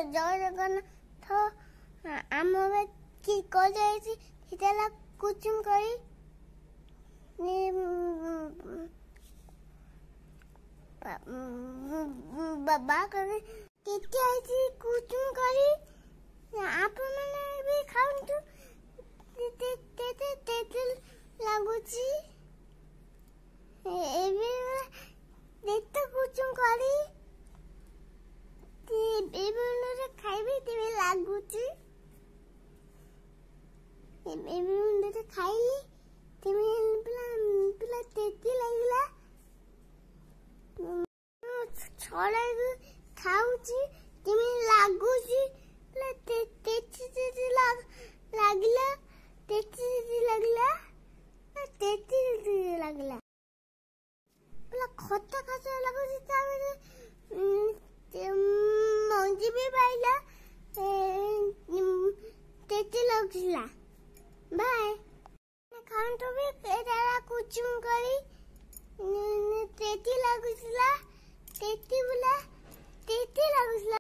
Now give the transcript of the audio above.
ଜୟ ଜଗନ୍ନାଥ ଆମ କି କରାଯାଇଛି ସେଟା କୁଚୁମ କରି ବାବା କରି କେତେ ଆଇଛି କୁଚୁମ କରି ଆପଣମାନେ ବି ଖାଆନ୍ତୁ କେତେ ଲାଗୁଛି ଏବେ କେତେ କୁଚୁମ କରି ଏବେ ଖାଇବି ତେବେ ଲାଗୁଛି ଏବେ ଖାଇଲି ତେବେ ପିଲା କେତେ ଲାଗିଲା ଛଡାଇକି ଖାଉଛି ତେବେ ଲାଗୁଛି ଲାଗିଲା ଲାଗିଲା ପିଲା ଖଟା ଖାସ ଲାଗୁଛି ତାପରେ ମଞ୍ଜି ବି ପାଇଲା କେତେ ଲାଗୁଥିଲା ବାଏ ଖାଆନ୍ତୁ ବି ଏଟା କୁଚୁମ କରି କେତେ ଲାଗୁଥିଲା କେତେ ଲାଗୁଥିଲା